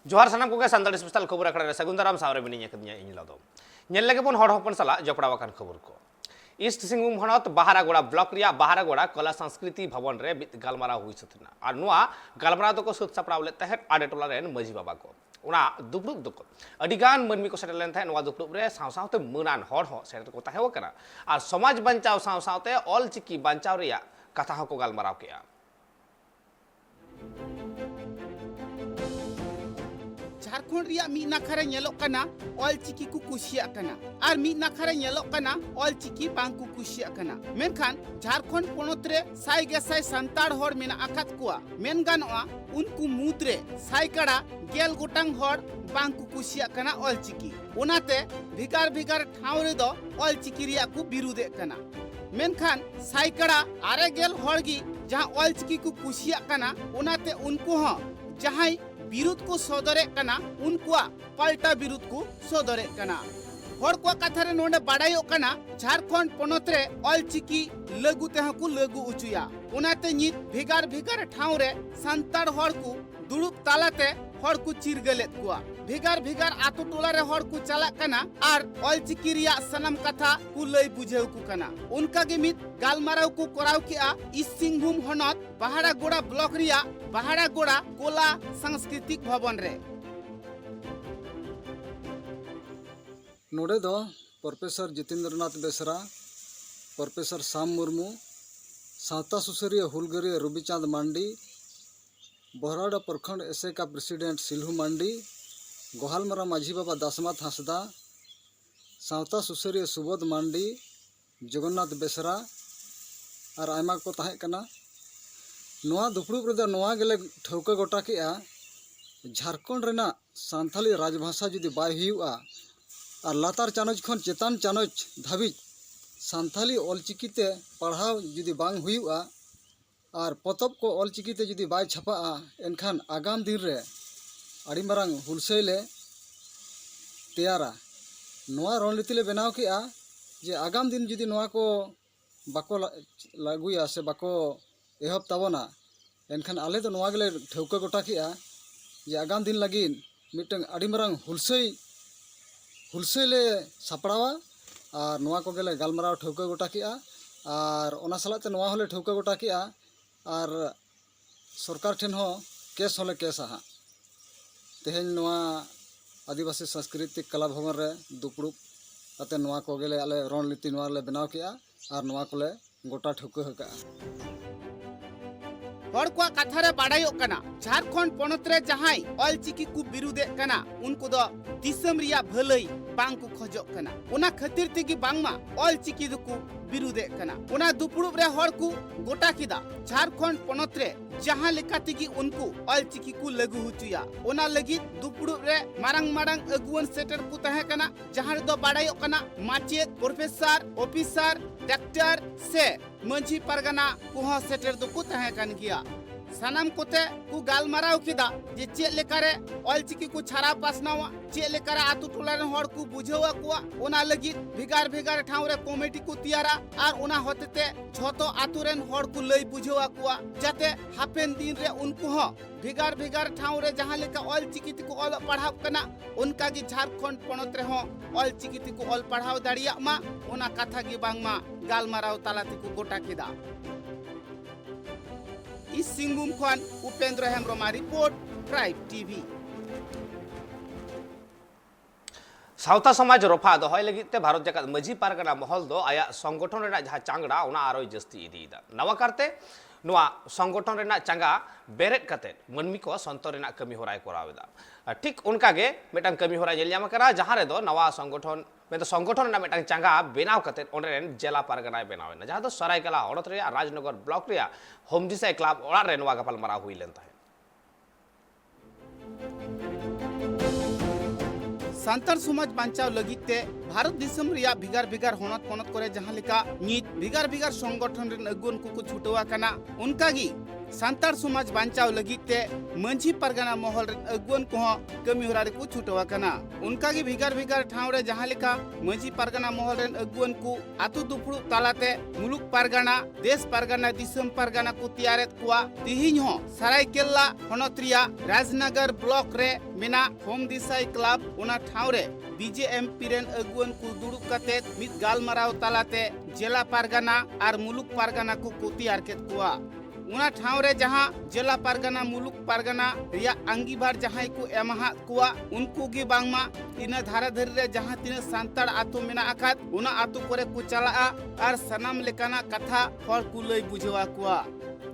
जोहार सानाम को सानताड़ी स्पेशल खबर आखड़ा सगुन दाराम सावरे मिनी कदिया इन लादो नेल लगे बन हड़ हपन सला जपड़ावा कान खबर को ईस्ट सिंहभूम हनत बाहारागोड़ा ब्लॉक रिया बाहारागोड़ा कला संस्कृति भवन रे गालमारा हुई सतना और नुआ गालमारा दो को सुत सपड़ाव ले तहत आडे टोला रेन मजी बाबा को उना दुपड़ुक दुको अडिगान मनमी को सेटल लेन थाय नुआ दुपड़ुक रे साव सावते मनान हड़ हो सेटल को ताहेव कना और समाज बंचाव साव सावते ऑल चिकी बंचाव रिया कथा हो को गालमाराव किया झारखंड रिया मी नाखारे नेलोक कना ऑल चिकी को कुशिया कना और मी नाखारे नेलोक कना ऑल चिकी बांग को कुशिया कना मेनखान झारखंड पोनोत रे साई गेसाई संताड़ हर मेना आकात कुआ मेन गानोआ उनको मुद्रे साई कड़ा गेल गोटांग हर बांग को कुशिया कना ऑल चिकी उनाते भिगार भिगार ठाव रे दो ऑल चिकी रिया को बिरुदे कना मेनखान साई कड़ा आरे गेल हरगी जहां ऑल चिकी को कुशिया कना उनाते उनको ह जहां विरुद्ध को सदरे कना उनको पलटा विरुद्ध को सदरे कना हर को कथा रे नोंडे बाडायो कना झारखंड पोनोत रे ऑल चिकी लगु तेह को लगु उचुया उनाते नित भिगार भिगार ठाव रे संताड़ हर को दुड़ुब तालाते हर को चिरगलेत कुआ भिगार भिगार आतो टोला रे हर को चला कना और ऑल चिकी रिया सनम कथा को लई बुझेउ को कना उनका गे मित गालमाराव को कराव किया ईस्ट सिंहभूम हनत बाहारागोड़ा ब्लॉक रिया बाहारागोड़ा कोला सांस्कृतिक भवन रे नोडे दो प्रोफेसर जितेंद्रनाथ बेसरा प्रोफेसर साम मुर्मू सावता सुसरिया हुलगरिया रूबीचांद मांडी बहराड़ा प्रखंड एसेका प्रेसिडेंट सिल्हू मांडी गोहालमरा माझी बाबा दासमात हांसदा सावता सुसरिया सुबोध मांडी जगन्नाथ बेसरा और आयमा को ताहें कना नोआ दुपड़ुब रे नोआ गेले ठौका गोटा केआ झारखंड रेना सांथाली राजभाषा जुदी बाय हुआ और लातार चानच खन चेतान चानच धाबिज सांथाली ऑलचिकीते पढ़ाव जुदी बांग हुआ और पतब को ऑलचिकीते जुदी बाय छपा एनखान आगाम दिन रे अड़ी मारांग हुलसेले तैयारा नोआ रणनीतिले बनाव किया जे आगाम दिन जुदी नोआ को बाको लागुया से बाको एहब ताबना एनखान आले तो नोआ गेले ठौका गोटा किया जे आगाम दिन लगिन मिटंग अड़ी मारांग हुलसेले सापड़ावा और नोआ को गेले गालमाराव ठौका गोटा किया और ओना सलाते नोआ होले ठौका गोटा किया और सरकार ठेन हो केस होले केस हाँ तेहेन नोआ आदिवासी सांस्कृतिक कला भवन रे दुपड़ुब अते नोआ को गेले आले रणनीति नोआ ले बनाव किया और नोआ कोले गोटा ठौका हका हर को कथा रे बाडायो कना झारखंड पोनोत रे जहाई ऑल चिकी को बिरुदे कना उनको दो दिसम रिया भलई बांग को खोजो कना उना खातिर तेगी बांगमा ऑल चिकी को बिरुदे कना उना दुपड़ुब रे हर को गोटा किदा झारखंड पोनोत रे जहां लेका तेगी उनको ऑल चिकी को लगु हुचुया उना लगी दुपड़ुब रे मारंग मारंग अगुवन सेटर को तहे कना जहां दो बाडायो कना माचेत प्रोफेसर ऑफिसर डॉक्टर से मंझी परगना को सेटर दो को तहे कन गया सानाम कोते को गालमाराव किदा जे चेक लेकारे ऑल चिकी को छारा पासनावा चेक लेकारे आतु टोला रे हर को बुझेवा को ओना लगी भिगार भिगार ठाव रे कमेटी को तैयारा और ओना होतेते झोतो आतु रेन हर को लई बुझेवा को जाते हापेन दिन रे उनको हो भिगार भिगार ठाव रे जहां लेका ऑल चिकी को ऑल पढ़ाव कना उनका गी झारखंड पोनोत रे हो ऑल चिकी को ऑल पढ़ाव दाड़िया मा ओना कथा गी बांगमा गालमाराव तालाते को गोटा किदा इस सिंहभूम खान Upendra Hembram report tribe TV सावता समाज रफा दहय लगिते भारत जगत मजी पारगना महल दो आया संगठन रेना जहां चांगड़ा उना आरो जस्ती इदीदा नवा करते नुआ संगठन रेना चांगा बेरेट कते मनमी को संतर रेना कमी होराय कोरावेदा ठीक उनका गे मेटांग कमी होराय जेल जामा करा जहां रे दो नवा संगठन में तो संगठन रेना मेटांग चांगा बेनाव कते ओंडरेन जिला पारगना बेनावेना जहां दो सरायकला हड़त रे राजनगर ब्लॉक रे होमदिसा क्लब ओड़ा रे नवा गपाल मारा हुई लेन ताहे सांतार समाज बांचाव लगिते भारत दिसम रिया भिगार भिगार होनत पोनत करे जहां लेका नित भिगार भिगार संगठन रे अगुन को छुटवा कना उनका गी सांतार समाज बांचाव लगित ते मंझी परगना महल अगुवन को कमी होरा रे को छुटवा कना उनका गी भिगार भिगार ठाव रे जहां लेका मंझी परगना महल रे अगुवन को आतु दुफुड़ु तालाते मुलुक परगना देश परगना दिसम परगना को तैयारेत कुआ तिहिन हो सरायकेला हनोत्रिया राजनगर ब्लॉक रे मेना होम दिसाई क्लब उना ठाव रे बीजेएमपी रेन अगुवन को दुड़ुब कते मित गालमाराव तालाते जिला परगना और मुलुक परगना को तैयार केत कुआ उना ठाव रे जहां जिला परगना मुलुक परगना रिया अंगीबार जहां को एमहा कुआ उनको गी बांगमा इना धारा धरी रे जहां तिना सांताड़ आतु मेना आकात उना आतु करे को चला और सनाम लेकाना कथा हर को लई बुझवा कुआ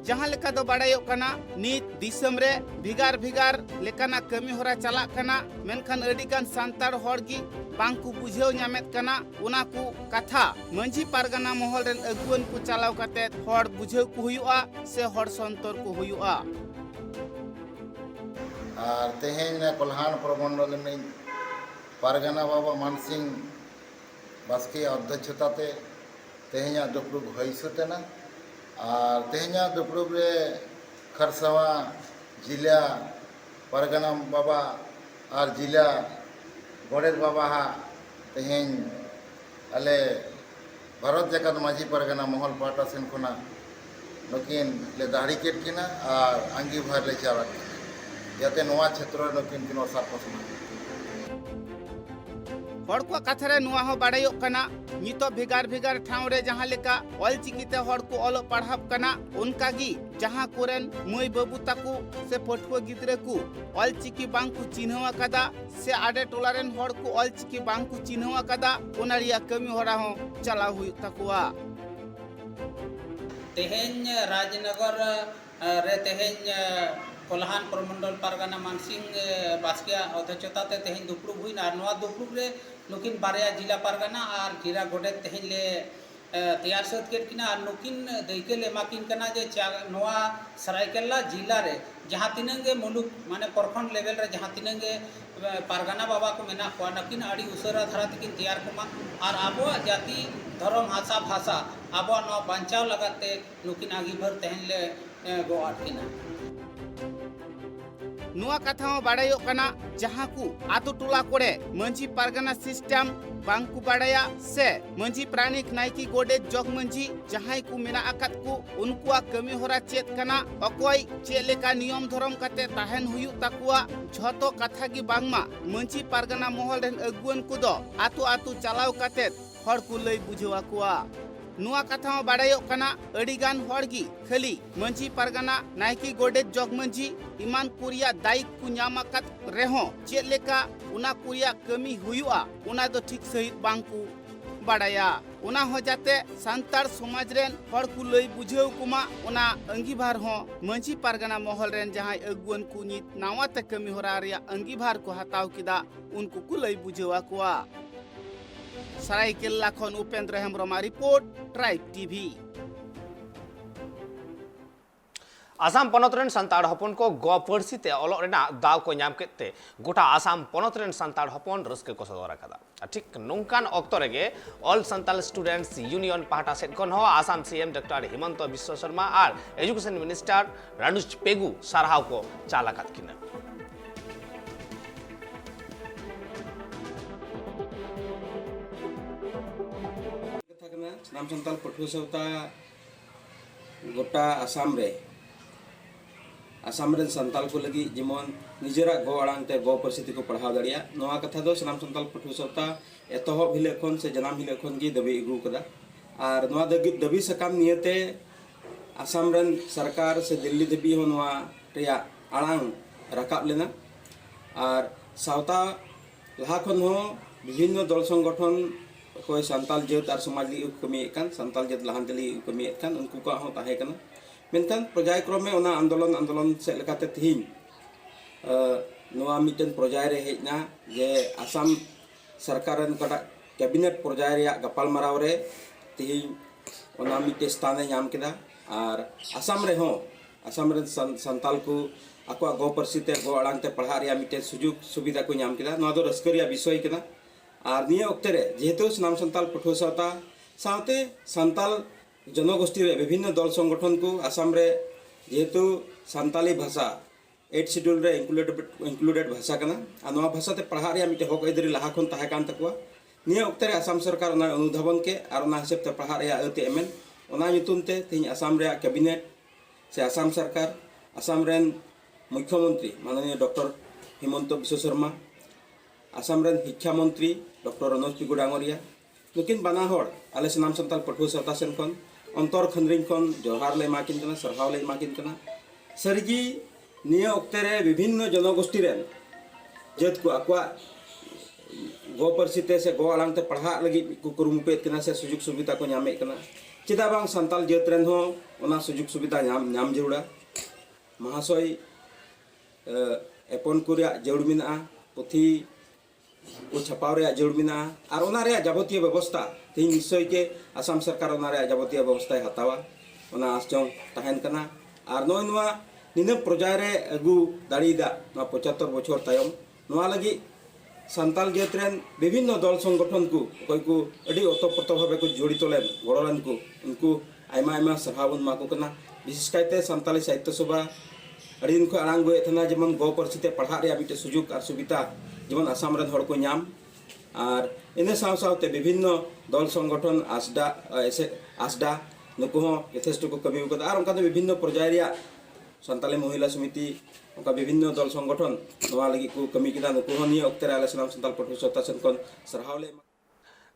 जहां लेका दो बाड़ायो कना नीत दिसम रे भिगार भिगार लेकाना कमी होरा चला कना मेनखान अडिगान सांताड़ हर गी बांकु बुझेव ᱧᱟᱢᱮᱫ कना उना को कथा मंझी परगना महल रेन अगुवन को चलाव कते हर बुझेव को हुयुआ से हर संतर को हुयुआ और तेहेन कोल्हान प्रमंडल में परगना बाबा मानसिंह बास्के अध्यक्षताते तेहेना दुपड़ुब हईसतेना और तेहेना दुपड़ुब रे खरसावा जिला परगना बाबा और जिला गोडेत बाबा हा तेहेन अले भारत जगत माझी परगना महल पाटा सेन खुना नुकिन ले दाढ़ी केट किना और अंगी भर ले चारा जाते नवा क्षेत्र नुकिन किनो सापसमा हर को कथा रे नुआ हो बाड़ायो कना नितो भिगार भिगार ठाव रे जहां लेका ऑल चिकीते हर को ऑल पढ़ाब कना उनका गी जहां कोरेन मई बाबू ताकू से पठुआ गिद्रे को ऑल चिकी बांग को चिन्हवा कदा से आडे टोलारेन हर को ऑल चिकी बांग को चिन्हवा कदा ओनारिया कमी होरा हो चला हुई ताकुआ तेहेन राजनगर रे तेहेन कोल्हान प्रमंडल परगना मानसिंह बास्किया अध्यक्षताते तेहेन दुपड़ुब हुई और नवा दुपड़ुब रे नुकिन बारया जिला परगना और जिला गोडेत तेहेन ले तैयार सद केट किना और नुकिन दैके ले माकिन कना जे नवा सरायकेला जिला रे जहां तिनंगे मुलुक माने प्रखंड लेवल रे जहां तिनंगे परगना बाबा को मेना को नकिन आड़ी उसरा धारा तिकिन तैयार कुमा और आबो जाति धर्म हासा भाषा आबो न बांचाव लगाते नुकिन आगी भर तेहेन ले गो आटकिना नुआ कथा हो बाड़ायो कना जहां को आतु टोला कोड़े मंझी परगना सिस्टम बांकु बाड़ाया से मंझी प्राणिक नायकी गोडे जग मंझी जहां को मेना आकात को उनकुआ कमी होरा चेत कना अकोय चेलेका नियम धर्म कते ताहेन हुयु ताकुआ झतो कथा गी बांगमा मंझी परगना महल रेन अगुवन को दो आतु आतु चलाव कते हर को लई बुझवा कुआ नुआ कथा हो बाड़ायो कना अडिगान हरगी खाली मंझी परगना नायकी गोडे जग मंझी इमान कुरिया दायिक को ᱧᱟᱢᱟᱠᱟᱫ रेहो चेद लेका उना कुरिया कमी हुयुआ उना दो ठीक सहित बांकु बाड़ाया उना हो जाते सांतार समाज रेन हर को लई बुझेव कुमा उना अंगीभार हो मंझी परगना महल रेन जहां अगुवन को नित नावाते कमी होरा रिया अंगीभार को हताव किदा उनको को लई बुझेवा कुआ सरायकेला खन Upendra Hembram report tribe TV Assam पनत रेन संताड़ हपन को गो पड़सी ते ओलोग रेना दाव को नाम केते गोटा आसाम पनत रेन संताड़ हपन रस्के को सदर कदा ठीक नोंकान ऑक्टो रेगे ऑल संताल स्टूडेंट्स यूनियन पाहटा सेट कोन हो आसाम सीएम डॉक्टर हिमंत बिश्व शर्मा और एजुकेशन मिनिस्टर रानुज पेगु सारहाव को चालाकात किना नाम संताल पठुआ सवता गोटा आसाम रे संताल को लगी जेमन निजरा गो आड़ांगते गो परिस्थिति को पढ़ाव दाड़िया नवा कथा दो सनाम संताल पठुआ सवता एतहब हिले खन से जनाम हिले खन गी दबी अगू कदा और नवा दबी सकाम नियते आसाम रेन सरकार से दिल्ली दबी हो नवा रिया आड़ांग राकाब लेना और सावता लहा खन हो विभिन्न दल संगठन कोई संताल जात और समाज ली कमिए कान संताल जात लहान तली कमिए कान उनको का हो ताहे कना मेनखान पर्यायक्रम में ओना आंदोलन से लेकाते तिहिन नवा मिटन पर्याय रे हेजना जे आसाम सरकार रन कटा कैबिनेट पर्याय रे गपाल माराव रे तिहिन ओना मिटे स्थान नाम केदा और आसाम रे हो आसाम रे संताल को आको गो परसिते गो आड़ांगते पढ़ा रे मिटे सुजुग सुविधा को नाम केदा नवा दो रस्करिया विषय केना और निया ओक्ते रे जेहेतु नाम संताल पठुआ सावता सावते संताल जनगोष्ठी रे विभिन्न दल संगठन को आसाम रे जेहेतु सानताली भाषा 8 शेड्यूल रे इंक्लूडेड भाषा कना आ नवा भाषा ते पढ़ा रे मिटे हक अदरी लाहा खन ताहे कान तकवा निया ओक्ते रे आसाम सरकार ना अनुधावन के आर ना हिसाब ते पढ़ा रे अते एमएन ओना nyutum ते तिन आसाम रे कैबिनेट से आसाम सरकार आसाम रेन मुख्यमंत्री माननीय डॉक्टर हिमंत विश्व शर्मा आसाम रेन शिक्षा मंत्री डॉक्टर रनोज पिगु डांगरिया नुकिन बाना हर आले सनाम संताल पठुआ सावता सेन खन अंतर खंद्रिन खन जोहार ले माकिन कना सरहाव ले माकिन कना सरगी निया ओक्ते रे विभिन्न जनगोष्ठी रेन जत को अक्वा गो परसिते से गो आलांग ते पढ़ा लगी को कुरुमुपेत कना से सुजुग सुविधा को ᱧᱟᱢᱮ कना चेदा बांग संताल जत रेन हो ओना सुजुग सुविधा ᱧᱟᱢ जरूड़ा महाशय एपन कुरिया जरूर मिना पुथी को छपाव रे जरूर मिना और ओना रे जाबतीय व्यवस्था तीन निश्चय के आसाम सरकार ओना रे जाबतीय व्यवस्था हतावा ओना आसचों तहन कना और नोनवा निने प्रजा रे अगु दाड़ीदा 75 बछर तायम नोआ लगी सानताल जातरेन विभिन्न दल संगठन को कोई को अडी ओतप्रोत भावे को जड़ित लेन गड़ोलन को उनको आयमा आयमा सभावन माको कना विशेष कायते सानताली साहित्य सभा अड़ी दिन को आड़ांग गए थे जेमन गो परसिते पढ़ा रे मिटे सुजुग और सुविधा जेमन आसाम रेन हड़ को ᱧᱟᱢ और इन सावते विभिन्न दल संगठन आसडा नुकु हो यथेष्ट को कमी और उनका विभिन्न पर्याय रे सानताली महिला समिति उनका विभिन्न दल संगठन नवा लगी को कमी किदा नुकु हो निया ओक्ते आले सनाम संताल पठुआ सावता सेन खन सरहाव ले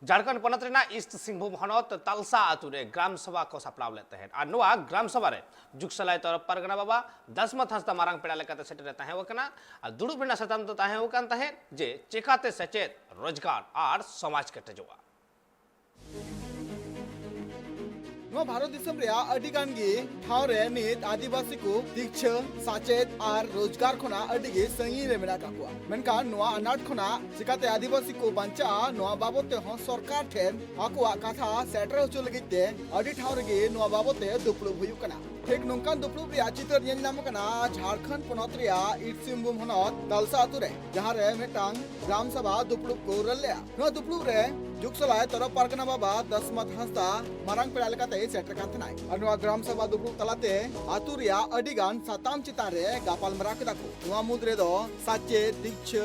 झारखंड पनत रेना ईस्ट सिंहभूम हनत तालसा आतु रे ग्राम सभा को सपड़ाव लेते हैं और नुआ ग्राम सभा रे जुगसलाय तरफ परगना बाबा दसमत हंसता मारंग पेड़ा लेकाते सेटर ताहे वकना और दुड़ुब बिना सतम तो ताहे वकन ताहे जे चेकाते सचेत रोजगार और समाज के तजुआ नवा भारत दिसम रे अडिगान गे ठाव रे नित आदिवासी को दीक्षा साचेत और रोजगार खोना अडिगे संगी रे मेना काकुआ मेनका नवा अनाट खोना सिकाते आदिवासी को बंचा नवा बाबते हो सरकार ठेन आकुआ कथा सेटर होचो लगिते अडि ठाव रे गे नवा बाबते दुपलु हुयु कना ठीक नोंकान दुपलु रे चित्र नेल नाम कना झारखंड पनत रे ईस्ट सिंहभूम हनत तालसा आतु रे जहां रे मेटांग ग्राम सभा दुपलु को रल्या नवा दुपलु रे जुगसलाय तरफ परगना बाबा दसमत हंसता मारंग पेड़ा लेकाते सेटर कान थनाय और ग्राम सभा दुपलु तलाते आतु रिया अडिगान साताम चितान रे गापाल मरा केदा को नवा मुद्रे दो साचे दीक्ष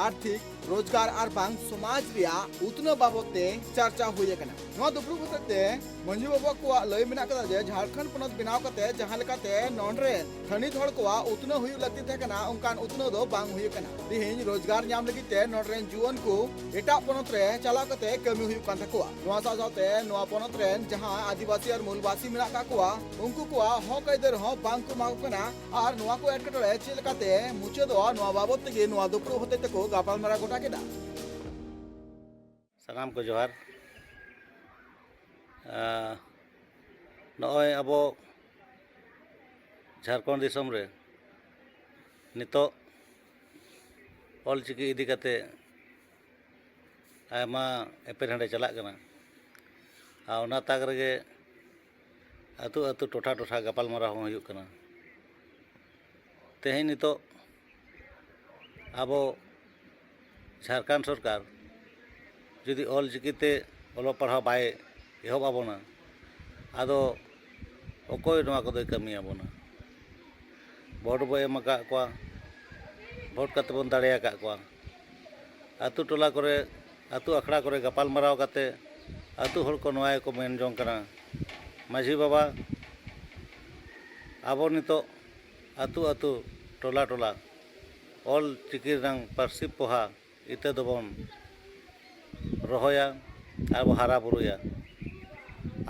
आर्थिक रोजगार और बांग समाज रिया उतना बाबते चर्चा हुई कना नवा दुपलु बते मंजू बाबा को लय मिना कदा जे झारखंड पनत बिनाव कते जहां लेकाते नोनरे थनित हड़ को उतना हुई लगती थे कना उनकान उतना दो बांग हुई कना तिहिन रोजगार ᱧᱟᱢ लगिते नोनरे जुवन को एटा पनत रे चला कते कमी हुई कान तकुआ नवा साथे नवा पनत रे जहां आदिवासी और मूलवासी मिना काकुआ उनको को हक आइदर हो बांग को माग कना और नवा को एटकटले चिलकाते मुचे दो नवा बाबत के नवा दुपलु होते तको गापाल मरा गोटा केदा सानाम को जोहार नॉय अब झारखंड दिसम रे नितो ऑलचिकी इदी काते आयमा एपेरहंडे चला कना आ ओना ताक रगे आतु आतु टोठा टोठा गापाल मारा हो हुयुग कना तेहें नितो अब झारखंड सरकार जुदी ऑलचिकीते ओलो पढ़ाव बाय एहब आबोना आदो अकोय नवा कदोय कमी आबोना भोट बो एम का कोआ भोट काते बन दाड़े का कोआ आतु टोला करे आतु अखड़ा करे गापाल माराव काते आतु हर को नवा को मेन जोंग कना माझी बाबा आबो नितो आतु आतु टोला टोला ऑल चिकी रंग पारसी पोहा इते दोबन रहोया अब हारा बुरुया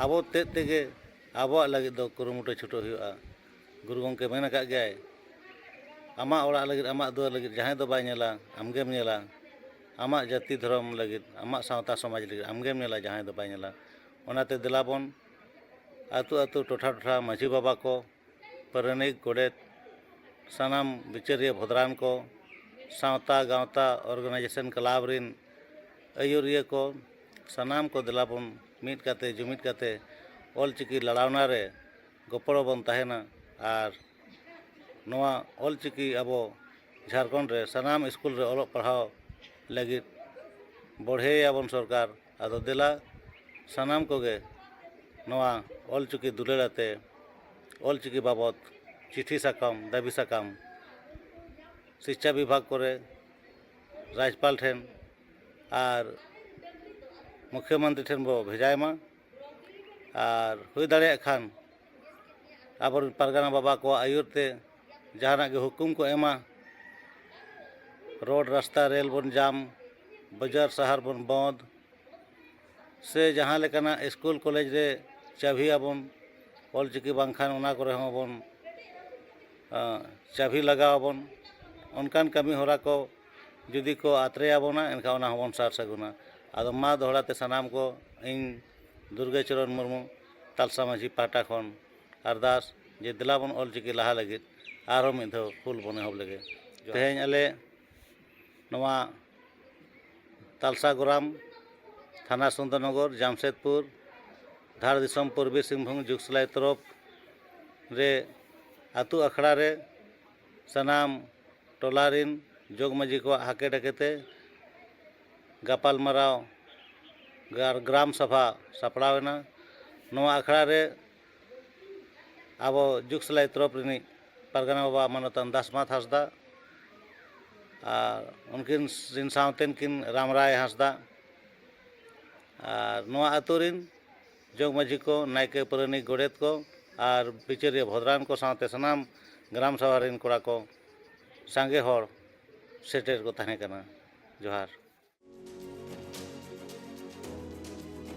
अब तेगे अब लगे दो कुरुमुटो छुटो हुआ गुरु गंके मेन का गया आमा ओड़ा लगे आमा दुआर लगे जहां दो बाय नेला आमगेम नेला आमा जाति धर्म लगे आमा सावता समाज लगे आमगेम नेला जहां दो बाय नेला ओनाते दिलाबन आतु आतु टोठा टोठा माझी बाबा को परनिक गोडेत सानाम विचारिया भद्रान को सावता गावता ऑर्गेनाइजेशन क्लब रिन आयुरिया को सानाम को दिलाबन मिट काते जुमिट काते ऑलचिकी लड़ावना रे गोपड़ो बन तहना और नवा ऑलचिकी अब झारखंड रे सानाम स्कूल रे ऑल पढ़ाव लगी बढ़े आबन सरकार आदो दिला सानाम कोगे नवा ऑलचिकी दुलेड़ाते ऑलचिकी बाबत चिठी साकाम दाबी साकाम शिक्षा विभाग करे राज्यपाल ठेन और मुख्यमंत्री ठेन बो भेजायमा और हुई दाड़े खान अब परगना बाबा को आयुरते जहाना के हुकुम को एमा रोड रास्ता रेल बन जाम बाजार शहर बन बंद से जहाँ लेकाना स्कूल कॉलेज रे चाबी आबन ऑलचिकी बांखान उना करे हों बन चाबी लगावबन उनकान कमी होरा को जुदी को आतरे आबोना इनका उना होबन सार सगुना आदो मा दोहराते सनाम को इन दुर्गे चरण मुर्मू तालसा माझी पाटा खन अरदास जे दिलाबन ऑलचिकी लहा लगे आरो मिद फुल बने होब लगे तेहें अले नवा तालसा गोराम थाना सुंदरनगर जामशेदपुर धार दिसम पूर्वी सिंहभूम जुगसलाई तरफ रे आतु अखड़ा रे सनाम टोलारिन जोग मजी को हाके डकेते गापाल मराव ग्राम सभा सापड़ावेना नवा अखड़ा रे अब जुगसलाई तरफ रिनी परगना बाबा मानतन दासमाथ हांसदा और उनकिन रिन सावतेन किन रामराय हांसदा और नवा आतुरिन जोग मजी को नायके परनी गोड़ेत को और बिचरिया भद्रान को साथ सनाम ग्राम सभा रिन कोड़ा को सांगे हर सेटेर को तहने कना जोहार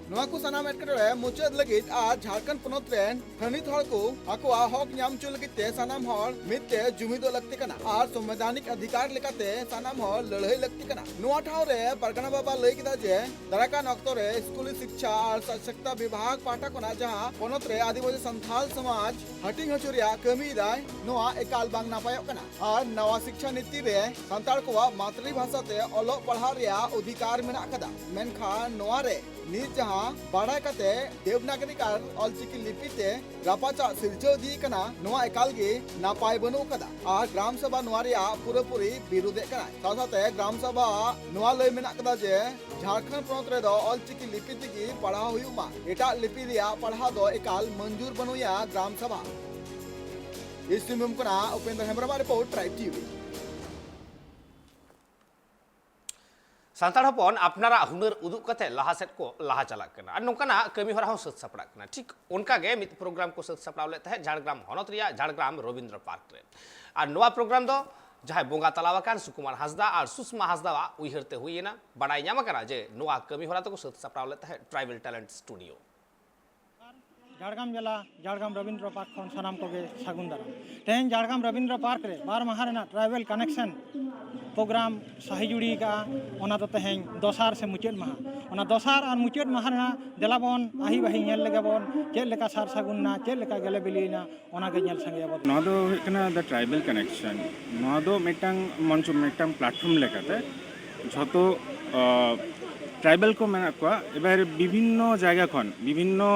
नवा को सनाम एटकेटोरे मुचाद लगित आज झारखंड पनत रेन थनित हर को आकुआ हक ᱧᱟᱢ ᱪᱚ लगित ते सनाम हर मिते जुमिदो लगती कना आर संवैधानिक अधिकार लेकाते सनाम हर लड़ाई लगती कना नवा ठाव रे परगना बाबा लई किदा जे दराकान अक्तो रे स्कूली शिक्षा और सशक्ता विभाग पाटा कोना जहां पनत रे आदिवासी संथाल समाज हटिंग हचुरिया कमी दाय नवा एकाल बांग नापायो कना और नवा शिक्षा नीति रे संताल को मातृभाषा ते ओलो पढ़ा रिया अधिकार मेना कदा मेनखान नवा रे नीत जहां बाड़ा कते देवनागरी कार ऑलचिकी लिपिते रापाचा सिरजो दी कना नवा एकाल गे नापाय बनु कदा और ग्राम सभा नवा रिया पूरेपूरी विरोधे कना साथाते ग्राम सभा नवा लय मेना कदा जे झारखंड पनत रे दो ऑलचिकी लिपि तिगी पढ़ा हुयुमा एटा लिपि रिया पढ़ा दो एकाल मंजूर बनुया ग्राम सभा इस सिमुम कना Upendra Hembram report tribe TV सानताड़ हपन अपनारा हुनर उदुग कते लहा सेट को लहा चलाक कना और नोंकाना कमी हरा हो सत सपड़ा कना ठीक उनका गे मित प्रोग्राम को सत सपड़ाव ले तहे झाड़ग्राम हनत रिया झाड़ग्राम रविंद्र पार्क रे और नवा प्रोग्राम दो जहां बोंगा तलावाकान सुकुमार हासदा और सुषमा हासदा उइहरते हुईना बड़ाई ᱧᱟᱢ कना जे नवा कमी हरा तो सत सपड़ाव ले तहे ट्राइबल टैलेंट स्टूडियो झाड़ग्राम जिला झाड़ग्राम रविंद्र पार्क खन सानाम को सागुन दाराम तेहें झाड़ग्राम रविंद्र पार्क रे बार माह रेना ट्राइबल कनेक्शन प्रोग्राम सही जुड़ी का ओना तो तेहें दोसार से मुचाद माह ओना दोसार और मुचाद माह रेना देलाबन आही बाही नेल लेगाबन चेद लेका सार सागुनना चेद लेका गेले बिलिना ओना गे नेल संगेबन नवा दो हुकना द ट्राइबल कनेक्शन नवा दो मिटांग मंच मिटांग प्लेटफॉर्म लेकाते झतो ट्राइबल को मेना को एबार विभिन्न जायगा खन विभिन्न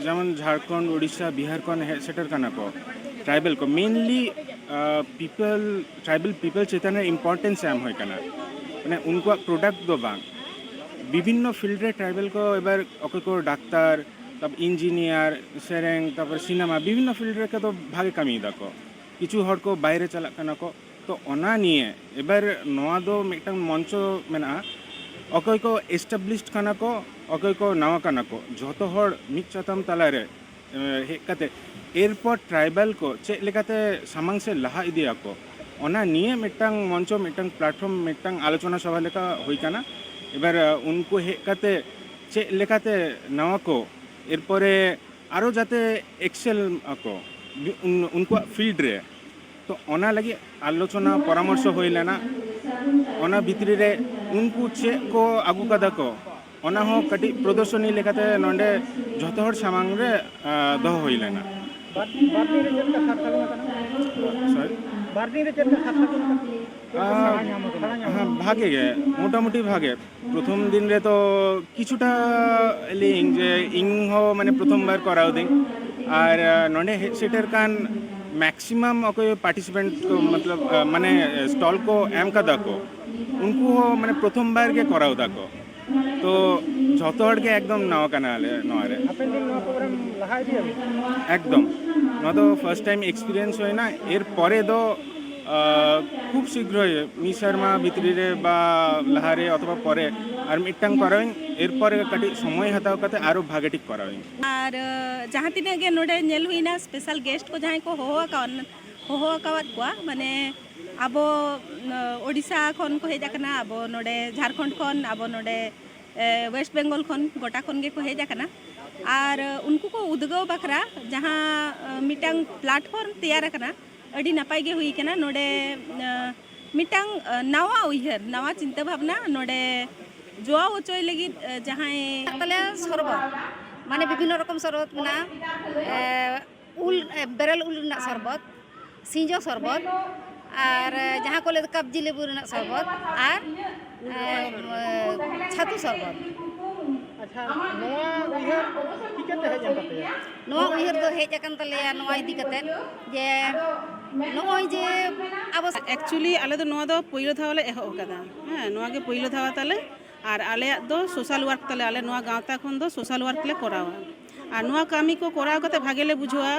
जेमन झारखंड उड़ीसा बिहार को हेड सेटर कना को ट्राइबल को मेनली पीपल ट्राइबल पीपल चेतन इम्पोर्टेंस एम होय कना माने उनको प्रोडक्ट दो बांग विभिन्न फील्ड रे ट्राइबल को एबार अको को डाक्टर तब इंजीनियर सेरेंग तब सिनेमा विभिन्न फील्ड रे के तो भागे कमी दा को किछु हर को बाहरे चला कना को तो ओना निये एबार नवा दो मिटांग मंचो मेना अकय को एस्टाब्लिश्ड कना को अकय को नवा कना को जतो हर मिट चतम तला रे हे कते एयरपोर्ट ट्राइबल को चे लेकाते सामांग से लहा इदिया को ओना निये मिटांग मंचो मिटांग प्लेटफॉर्म मिटांग आलोचना सभा लेका होई काना एबार उनको हे कते चे लेकाते नवा को एरपरे आरो जाते एक्सेल को उनको फील्ड रे तो ओना लगी आलोचना परामर्श होइलेना ओना भितरी रे उनको चे को आगु कदा को ओना हो कटी प्रदर्शनी लेकाते नंडे जतो हर सामांग रे दह होइलेना बारनी रे चेद का सार सागुन कना सॉरी बारनी रे चेद का सार सागुन कना हाँ भागे गे मोटामुटी भागे प्रथम दिन रे तो किछुटा लिंग जे इंग हो माने प्रथम बार कराउ दिन और नंडे सेटर कान मैक्सिमम अकोय पार्टिसिपेंट को मतलब माने स्टॉल को एम का दाको उनको माने प्रथम बार के कराउ दाको तो झोतो हड़ के एकदम नवा कना आले नवा रे ᱦᱟᱯᱮᱱ ᱫᱤᱱ ᱱᱚᱣᱟ ᱯᱨᱳᱜᱨᱟᱢ ᱞᱟᱦᱟ ᱤᱫᱤᱭᱟᱵᱤᱱ? एकदम नवा तो फर्स्ट टाइम एक्सपीरियंस हुए ना एर परे दो खूब शीघ्र मी शर्मा भितरी रे बा लहारे अथवा परे और मिट्टांग कराविन एर परे कटी समय हताव कते आरो भागे ठीक कराविन और जहाँ तीना गे नोडे नेल हुईना स्पेशल गेस्ट को जहाँ को होहो अकावत को माने अब ओडिशा खन को हेज आकना अब नोडे झारखंड खन अब नोडे वेस्ट बेंगल खन गोटा खन गे को हेज आकना और उनको को उद्गव बखरा जहाँ मिटांग प्लेटफॉर्म तैयार आकना अड़ी नपाय गे हुई कना नोडे मिटांग नवा उइहर नवा चिंता भावना नोडे जोआ ओचोय लगी जहाँ तले सरबत माने विभिन्न रकम सरबत मना उल बेरल उल ना सरबत सिंजो सरबत और जहाँ को कब्जी लेबू ना सरबत और छातु सरबत अच्छा नवा उइहर टिकते हेज एंतते नवा उइहर दो हेज अकन तले नवा इदी कते जे नवा जे अब एक्चुअली आले दो नवा दो पहिलो धावले एहो कदा हां नवा के पहिलो धावा ताले और आले दो सोशल वर्क ताले आले नवा गांवता खन दो सोशल वर्क ले करावा और नवा कामी को कराव कते भागे ले बुझवा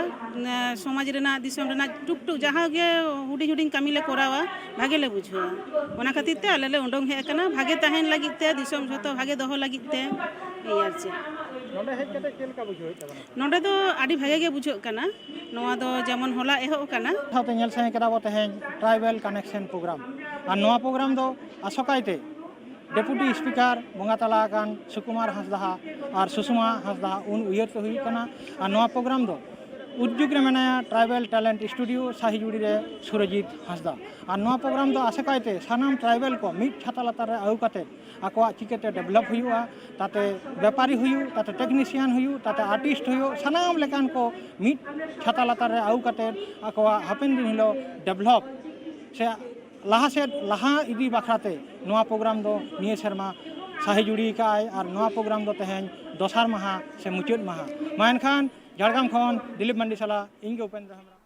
समाज रेना दिसम रेना टुक टुक जहाँ गे हुडिंग हुडिंग कामी ले करावा भागे ले बुझवा ओना खातिर ते आले ले उडोंग हे कना भागे तहन लागित ते दिसम जतो भागे दोहो लागित ते यार से नोडे हेज कते चेल का बुझो तबना नोडे दो आडी भागे गे बुझो कना नवा दो जेमन होला एहो कना साथे नेल साइ केदा बो तहेन ट्राइबल कनेक्शन प्रोग्राम और नवा प्रोग्राम दो आसकाइते डेपुटी स्पीकर बंगा तला कान सुकुमार हांसदा और सुषमा हांसदा उन उयर तो हुई कना और नवा प्रोग्राम दो उद्योग रे मेना ट्राइबल टैलेंट स्टूडियो साहिजुड़ी रे सुरजीत हांसदा और नवा प्रोग्राम दो आसकाइते सानाम ट्राइबल को मिट छाता लतार रे आउ काते आकोआ चिकेते डेवलप हुआ ताते व्यापारी हुई ताते टेक्नीशियन हुई ताते आर्टिस्ट हुई सानाम लेकान को मिट छाता लतार रे आउ काते आकोआ हापेन दिन हिलो डेवलप से लहा से लहा इदी बाखराते नवा प्रोग्राम दो निये शर्मा साहिजुड़ी का और नवा प्रोग्राम दो तहेन दोसार माहा से मुचाद माहा मा एनखान झारग्राम खन दिलीप मंडी साला इंगे उपेंद्र हेम्ब्रम।